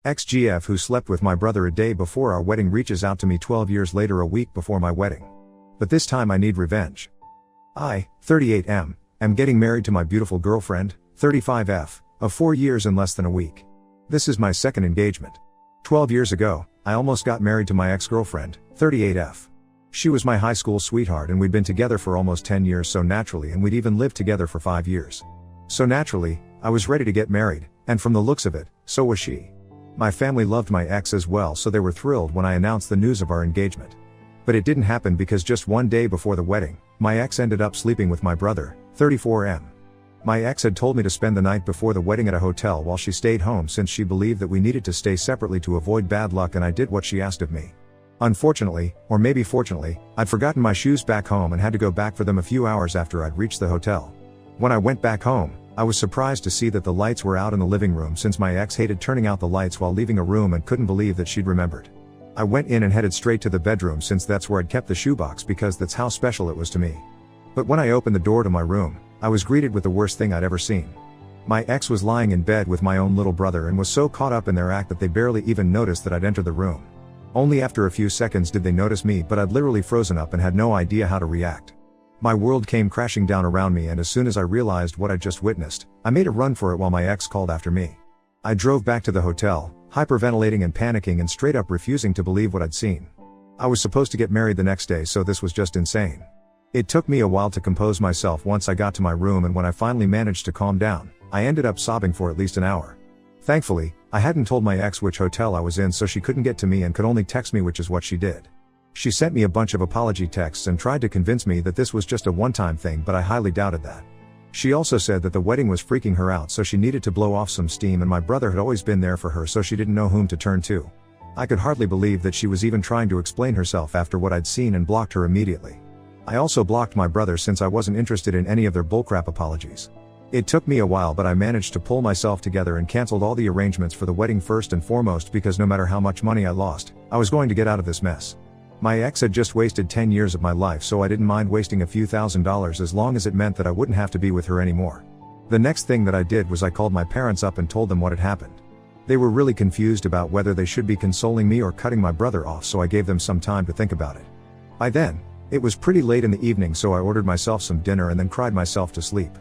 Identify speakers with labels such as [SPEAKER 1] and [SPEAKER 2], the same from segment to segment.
[SPEAKER 1] XGF, who slept with my brother a day before our wedding, reaches out to me 12 years later, a week before my wedding. But this time I need revenge. I, 38M, am getting married to my beautiful girlfriend, 35F, of 4 years and less than a week. This is my second engagement. 12 years ago, I almost got married to my ex-girlfriend, 38F. She was my high school sweetheart and we'd been together for almost 10 years, so naturally, and we'd even lived together for 5 years. So naturally, I was ready to get married, and from the looks of it, so was she. My family loved my ex as well, so they were thrilled when I announced the news of our engagement. But it didn't happen because just one day before the wedding, my ex ended up sleeping with my brother, 34M. My ex had told me to spend the night before the wedding at a hotel while she stayed home, since she believed that we needed to stay separately to avoid bad luck, and I did what she asked of me. Unfortunately, or maybe fortunately, I'd forgotten my shoes back home and had to go back for them a few hours after I'd reached the hotel. When I went back home, I was surprised to see that the lights were out in the living room, since my ex hated turning out the lights while leaving a room and couldn't believe that she'd remembered. I went in and headed straight to the bedroom, since that's where I'd kept the shoebox, because that's how special it was to me. But when I opened the door to my room, I was greeted with the worst thing I'd ever seen. My ex was lying in bed with my own little brother and was so caught up in their act that they barely even noticed that I'd entered the room. Only after a few seconds did they notice me, but I'd literally frozen up and had no idea how to react. My world came crashing down around me, and as soon as I realized what I'd just witnessed, I made a run for it while my ex called after me. I drove back to the hotel, hyperventilating and panicking and straight up refusing to believe what I'd seen. I was supposed to get married the next day, so this was just insane. It took me a while to compose myself once I got to my room, and when I finally managed to calm down, I ended up sobbing for at least an hour. Thankfully, I hadn't told my ex which hotel I was in, so she couldn't get to me and could only text me, which is what she did. She sent me a bunch of apology texts and tried to convince me that this was just a one-time thing, but I highly doubted that. She also said that the wedding was freaking her out, so she needed to blow off some steam, and my brother had always been there for her, so she didn't know whom to turn to. I could hardly believe that she was even trying to explain herself after what I'd seen, and blocked her immediately. I also blocked my brother, since I wasn't interested in any of their bullcrap apologies. It took me a while, but I managed to pull myself together and canceled all the arrangements for the wedding first and foremost, because no matter how much money I lost, I was going to get out of this mess. My ex had just wasted 10 years of my life, so I didn't mind wasting a few $1,000s as long as it meant that I wouldn't have to be with her anymore. The next thing that I did was I called my parents up and told them what had happened. They were really confused about whether they should be consoling me or cutting my brother off, so I gave them some time to think about it. By then, it was pretty late in the evening, so I ordered myself some dinner and then cried myself to sleep.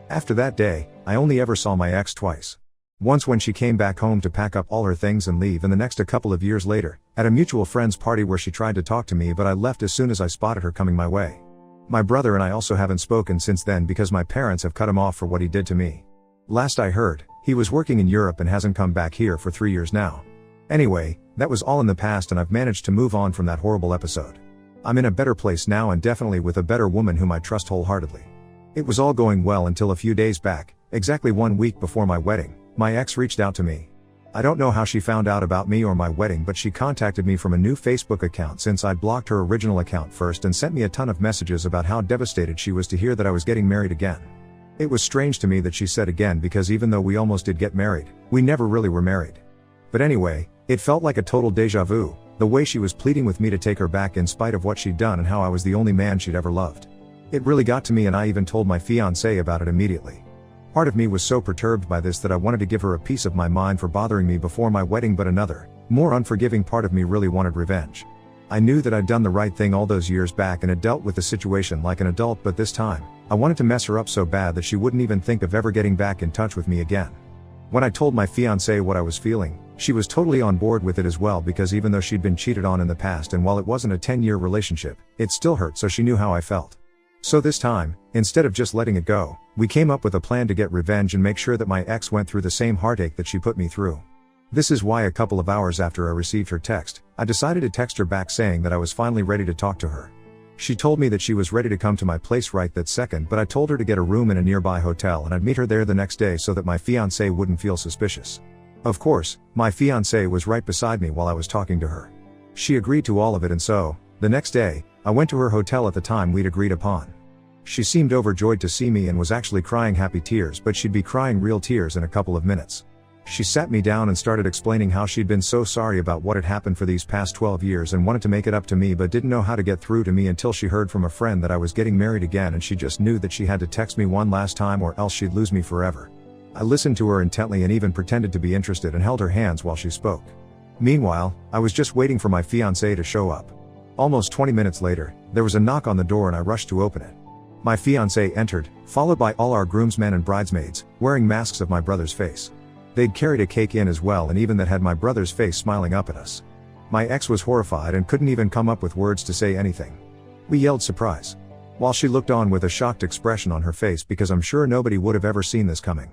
[SPEAKER 1] After that day, I only ever saw my ex twice. Once when she came back home to pack up all her things and leave, and the next a couple of years later, at a mutual friend's party where she tried to talk to me, but I left as soon as I spotted her coming my way. My brother and I also haven't spoken since then because my parents have cut him off for what he did to me. Last I heard, he was working in Europe and hasn't come back here for 3 years now. Anyway, that was all in the past, and I've managed to move on from that horrible episode. I'm in a better place now, and definitely with a better woman whom I trust wholeheartedly. It was all going well until a few days back, exactly 1 week before my wedding, my ex reached out to me. I don't know how she found out about me or my wedding, but she contacted me from a new Facebook account, since I'd blocked her original account first, and sent me a ton of messages about how devastated she was to hear that I was getting married again. It was strange to me that she said again, because even though we almost did get married, we never really were married. But anyway, it felt like a total deja vu, the way she was pleading with me to take her back in spite of what she'd done and how I was the only man she'd ever loved. It really got to me, and I even told my fiancé about it immediately. Part of me was so perturbed by this that I wanted to give her a piece of my mind for bothering me before my wedding, but another, more unforgiving part of me really wanted revenge. I knew that I'd done the right thing all those years back and had dealt with the situation like an adult, but this time, I wanted to mess her up so bad that she wouldn't even think of ever getting back in touch with me again. When I told my fiancé what I was feeling, she was totally on board with it as well, because even though she'd been cheated on in the past, and while it wasn't a 10-year relationship, it still hurt, so she knew how I felt. So this time, instead of just letting it go, we came up with a plan to get revenge and make sure that my ex went through the same heartache that she put me through. This is why a couple of hours after I received her text, I decided to text her back saying that I was finally ready to talk to her. She told me that she was ready to come to my place right that second, but I told her to get a room in a nearby hotel and I'd meet her there the next day so that my fiancé wouldn't feel suspicious. Of course, my fiancé was right beside me while I was talking to her. She agreed to all of it, and so, the next day, I went to her hotel at the time we'd agreed upon. She seemed overjoyed to see me and was actually crying happy tears, but she'd be crying real tears in a couple of minutes. She sat me down and started explaining how she'd been so sorry about what had happened for these past 12 years and wanted to make it up to me, but didn't know how to get through to me until she heard from a friend that I was getting married again, and she just knew that she had to text me one last time or else she'd lose me forever. I listened to her intently and even pretended to be interested and held her hands while she spoke. Meanwhile, I was just waiting for my fiancé to show up. Almost 20 minutes later, there was a knock on the door and I rushed to open it. My fiancé entered, followed by all our groomsmen and bridesmaids, wearing masks of my brother's face. They'd carried a cake in as well, and even that had my brother's face smiling up at us. My ex was horrified and couldn't even come up with words to say anything. We yelled surprise, while she looked on with a shocked expression on her face, because I'm sure nobody would have ever seen this coming.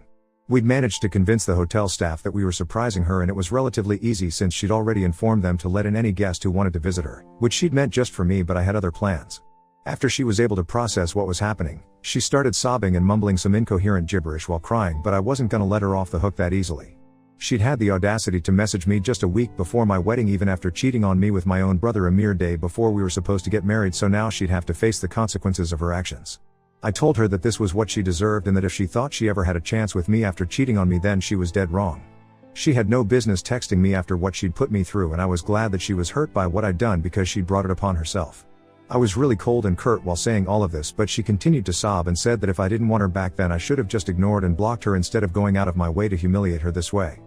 [SPEAKER 1] We'd managed to convince the hotel staff that we were surprising her, and it was relatively easy since she'd already informed them to let in any guest who wanted to visit her, which she'd meant just for me, but I had other plans. After she was able to process what was happening, she started sobbing and mumbling some incoherent gibberish while crying, but I wasn't gonna let her off the hook that easily. She'd had the audacity to message me just a week before my wedding, even after cheating on me with my own brother a mere day before we were supposed to get married, so now she'd have to face the consequences of her actions. I told her that this was what she deserved, and that if she thought she ever had a chance with me after cheating on me, then she was dead wrong. She had no business texting me after what she'd put me through, and I was glad that she was hurt by what I'd done because she'd brought it upon herself. I was really cold and curt while saying all of this, but she continued to sob and said that if I didn't want her back, then I should have just ignored and blocked her instead of going out of my way to humiliate her this way.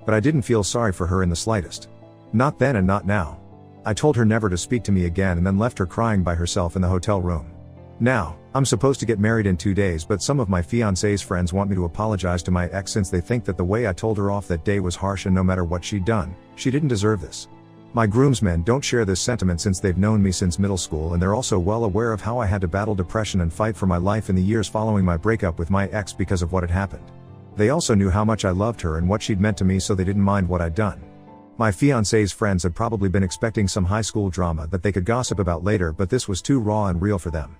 [SPEAKER 1] But I didn't feel sorry for her in the slightest. Not then and not now. I told her never to speak to me again and then left her crying by herself in the hotel room. Now, I'm supposed to get married in 2 days, but some of my fiancé's friends want me to apologize to my ex since they think that the way I told her off that day was harsh, and no matter what she'd done, she didn't deserve this. My groomsmen don't share this sentiment since they've known me since middle school, and they're also well aware of how I had to battle depression and fight for my life in the years following my breakup with my ex because of what had happened. They also knew how much I loved her and what she'd meant to me, so they didn't mind what I'd done. My fiancé's friends had probably been expecting some high school drama that they could gossip about later, but this was too raw and real for them.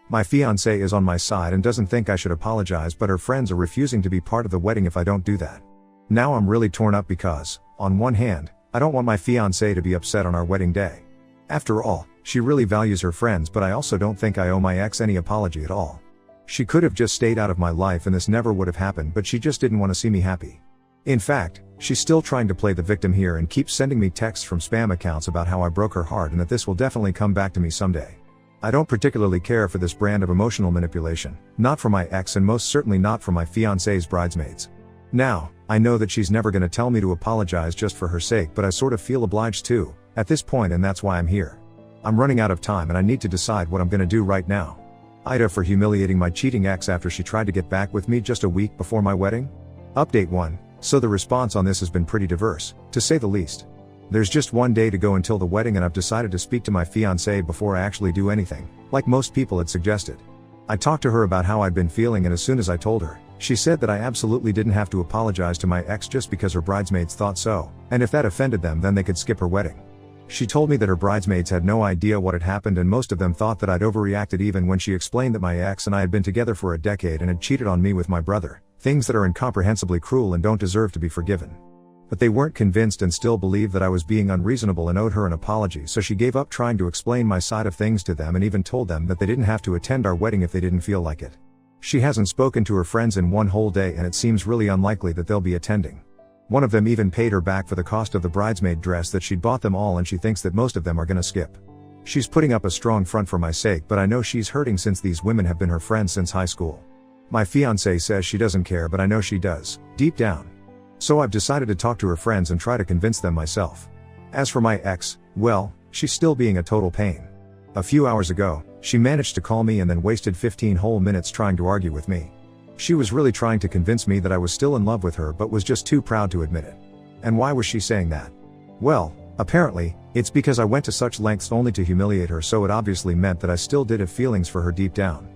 [SPEAKER 1] My fiancé is on my side and doesn't think I should apologize, but her friends are refusing to be part of the wedding if I don't do that. Now I'm really torn up because, on one hand, I don't want my fiancé to be upset on our wedding day. After all, she really values her friends, but I also don't think I owe my ex any apology at all. She could have just stayed out of my life and this never would have happened, but she just didn't want to see me happy. In fact, she's still trying to play the victim here and keeps sending me texts from spam accounts about how I broke her heart and that this will definitely come back to me someday. I don't particularly care for this brand of emotional manipulation, not for my ex and most certainly not for my fiancé's bridesmaids. Now, I know that she's never gonna tell me to apologize just for her sake, but I sort of feel obliged to, at this point, and that's why I'm here. I'm running out of time and I need to decide what I'm gonna do right now. Ida for humiliating my cheating ex after she tried to get back with me just a week before my wedding? Update 1. So the response on this has been pretty diverse, to say the least. There's just 1 day to go until the wedding and I've decided to speak to my fiancé before I actually do anything, like most people had suggested. I talked to her about how I'd been feeling, and as soon as I told her, she said that I absolutely didn't have to apologize to my ex just because her bridesmaids thought so, and if that offended them then they could skip her wedding. She told me that her bridesmaids had no idea what had happened and most of them thought that I'd overreacted even when she explained that my ex and I had been together for a decade and had cheated on me with my brother, things that are incomprehensibly cruel and don't deserve to be forgiven. But they weren't convinced and still believed that I was being unreasonable and owed her an apology, so she gave up trying to explain my side of things to them and even told them that they didn't have to attend our wedding if they didn't feel like it. She hasn't spoken to her friends in 1 whole day and it seems really unlikely that they'll be attending. One of them even paid her back for the cost of the bridesmaid dress that she'd bought them all, and she thinks that most of them are gonna skip. She's putting up a strong front for my sake, but I know she's hurting since these women have been her friends since high school. My fiancé says she doesn't care, but I know she does, deep down. So I've decided to talk to her friends and try to convince them myself. As for my ex, well, she's still being a total pain. A few hours ago, she managed to call me and then wasted 15 whole minutes trying to argue with me. She was really trying to convince me that I was still in love with her but was just too proud to admit it. And why was she saying that? Well, apparently, it's because I went to such lengths only to humiliate her, so it obviously meant that I still did have feelings for her deep down.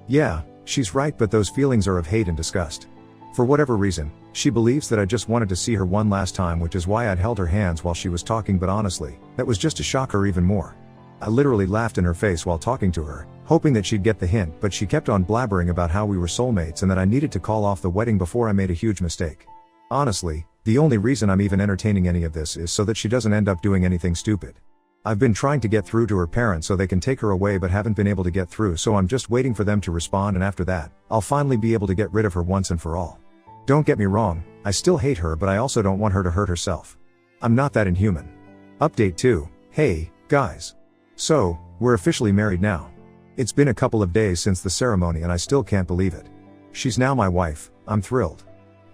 [SPEAKER 1] Yeah, she's right, but those feelings are of hate and disgust. For whatever reason, she believes that I just wanted to see her one last time, which is why I'd held her hands while she was talking, but honestly, that was just to shock her even more. I literally laughed in her face while talking to her, hoping that she'd get the hint, but she kept on blabbering about how we were soulmates and that I needed to call off the wedding before I made a huge mistake. Honestly, the only reason I'm even entertaining any of this is so that she doesn't end up doing anything stupid. I've been trying to get through to her parents so they can take her away but haven't been able to get through, so I'm just waiting for them to respond, and after that, I'll finally be able to get rid of her once and for all. Don't get me wrong, I still hate her, but I also don't want her to hurt herself. I'm not that inhuman. Update 2. Hey, guys. So, we're officially married now. It's been a couple of days since the ceremony and I still can't believe it. She's now my wife. I'm thrilled.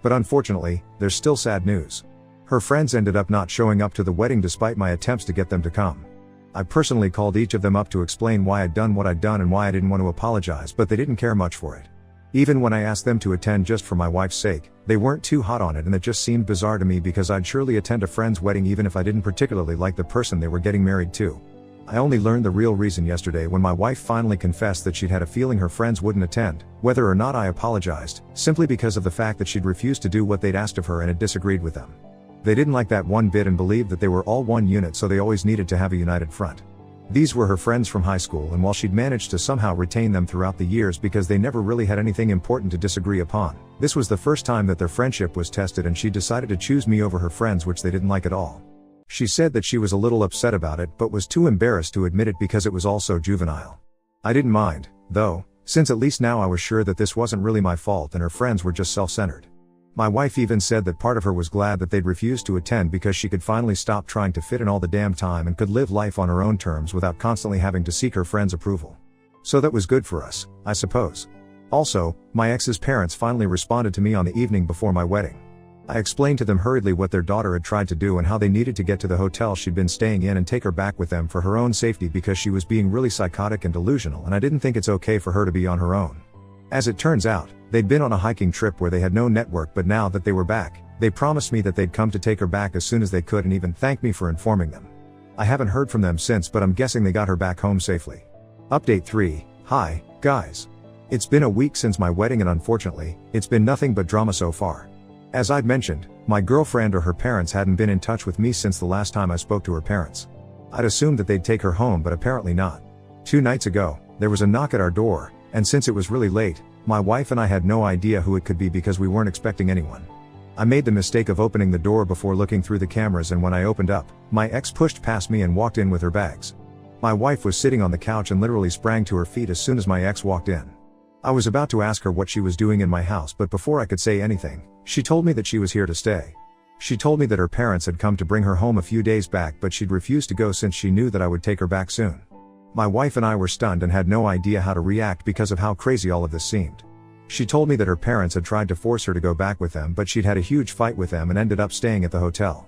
[SPEAKER 1] But unfortunately, there's still sad news. Her friends ended up not showing up to the wedding despite my attempts to get them to come. I personally called each of them up to explain why I'd done what I'd done and why I didn't want to apologize, but they didn't care much for it. Even when I asked them to attend just for my wife's sake, they weren't too hot on it, and it just seemed bizarre to me because I'd surely attend a friend's wedding even if I didn't particularly like the person they were getting married to. I only learned the real reason yesterday when my wife finally confessed that she'd had a feeling her friends wouldn't attend, whether or not I apologized, simply because of the fact that she'd refused to do what they'd asked of her and had disagreed with them. They didn't like that one bit and believed that they were all one unit, so they always needed to have a united front. These were her friends from high school, and while she'd managed to somehow retain them throughout the years because they never really had anything important to disagree upon, this was the first time that their friendship was tested, and she decided to choose me over her friends, which they didn't like at all. She said that she was a little upset about it but was too embarrassed to admit it because it was all so juvenile. I didn't mind, though, since at least now I was sure that this wasn't really my fault and her friends were just self-centered. My wife even said that part of her was glad that they'd refused to attend because she could finally stop trying to fit in all the damn time and could live life on her own terms without constantly having to seek her friends' approval. So that was good for us, I suppose. Also, my ex's parents finally responded to me on the evening before my wedding. I explained to them hurriedly what their daughter had tried to do and how they needed to get to the hotel she'd been staying in and take her back with them for her own safety because she was being really psychotic and delusional, and I didn't think it's okay for her to be on her own. As it turns out, they'd been on a hiking trip where they had no network, but now that they were back, they promised me that they'd come to take her back as soon as they could and even thanked me for informing them. I haven't heard from them since, but I'm guessing they got her back home safely. Update 3. Hi, guys. It's been a week since my wedding and unfortunately, it's been nothing but drama so far. As I'd mentioned, my girlfriend or her parents hadn't been in touch with me since the last time I spoke to her parents. I'd assumed that they'd take her home, but apparently not. 2 nights ago, there was a knock at our door, and since it was really late, my wife and I had no idea who it could be because we weren't expecting anyone. I made the mistake of opening the door before looking through the cameras, and when I opened up, my ex pushed past me and walked in with her bags. My wife was sitting on the couch and literally sprang to her feet as soon as my ex walked in. I was about to ask her what she was doing in my house, but before I could say anything, she told me that she was here to stay. She told me that her parents had come to bring her home a few days back, but she'd refused to go since she knew that I would take her back soon. My wife and I were stunned and had no idea how to react because of how crazy all of this seemed. She told me that her parents had tried to force her to go back with them, but she'd had a huge fight with them and ended up staying at the hotel.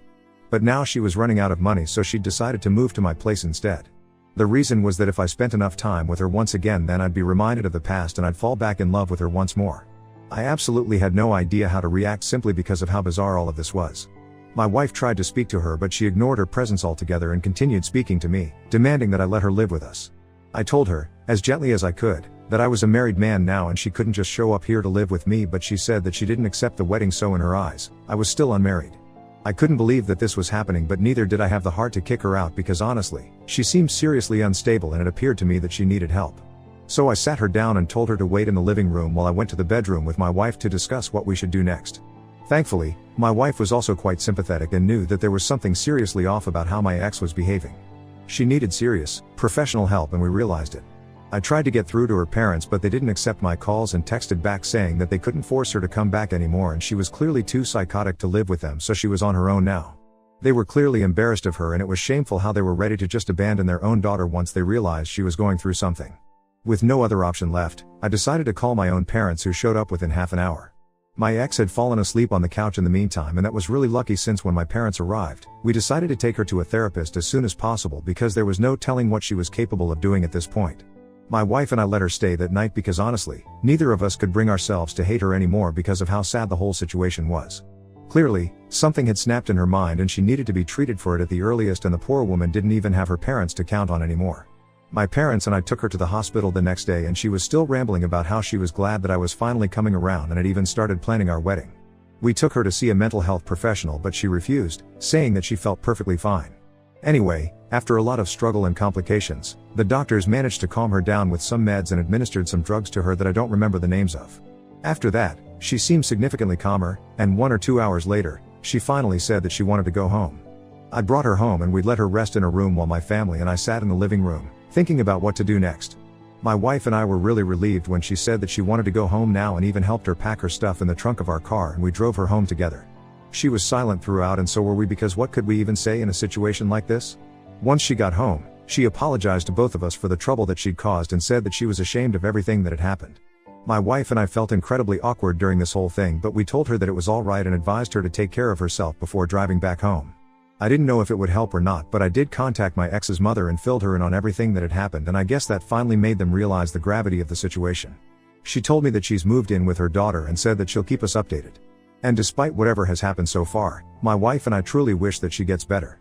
[SPEAKER 1] But now she was running out of money, so she'd decided to move to my place instead. The reason was that if I spent enough time with her once again, then I'd be reminded of the past and I'd fall back in love with her once more. I absolutely had no idea how to react simply because of how bizarre all of this was. My wife tried to speak to her, but she ignored her presence altogether and continued speaking to me, demanding that I let her live with us. I told her, as gently as I could, that I was a married man now and she couldn't just show up here to live with me, but she said that she didn't accept the wedding, so in her eyes, I was still unmarried. I couldn't believe that this was happening, but neither did I have the heart to kick her out because honestly, she seemed seriously unstable and it appeared to me that she needed help. So I sat her down and told her to wait in the living room while I went to the bedroom with my wife to discuss what we should do next. Thankfully, my wife was also quite sympathetic and knew that there was something seriously off about how my ex was behaving. She needed serious, professional help, and we realized it. I tried to get through to her parents, but they didn't accept my calls and texted back saying that they couldn't force her to come back anymore and she was clearly too psychotic to live with them, so she was on her own now. They were clearly embarrassed of her, and it was shameful how they were ready to just abandon their own daughter once they realized she was going through something. With no other option left, I decided to call my own parents, who showed up within half an hour. My ex had fallen asleep on the couch in the meantime, and that was really lucky since when my parents arrived, we decided to take her to a therapist as soon as possible because there was no telling what she was capable of doing at this point. My wife and I let her stay that night because honestly, neither of us could bring ourselves to hate her anymore because of how sad the whole situation was. Clearly, something had snapped in her mind and she needed to be treated for it at the earliest, and the poor woman didn't even have her parents to count on anymore. My parents and I took her to the hospital the next day, and she was still rambling about how she was glad that I was finally coming around and had even started planning our wedding. We took her to see a mental health professional, but she refused, saying that she felt perfectly fine. Anyway, after a lot of struggle and complications, the doctors managed to calm her down with some meds and administered some drugs to her that I don't remember the names of. After that, she seemed significantly calmer, and 1 or 2 hours later, she finally said that she wanted to go home. I brought her home and we'd let her rest in a room while my family and I sat in the living room, thinking about what to do next. My wife and I were really relieved when she said that she wanted to go home now, and even helped her pack her stuff in the trunk of our car, and we drove her home together. She was silent throughout, and so were we, because what could we even say in a situation like this? Once she got home, she apologized to both of us for the trouble that she'd caused and said that she was ashamed of everything that had happened. My wife and I felt incredibly awkward during this whole thing, but we told her that it was alright and advised her to take care of herself before driving back home. I didn't know if it would help or not, but I did contact my ex's mother and filled her in on everything that had happened, and I guess that finally made them realize the gravity of the situation. She told me that she's moved in with her daughter and said that she'll keep us updated. And despite whatever has happened so far, my wife and I truly wish that she gets better.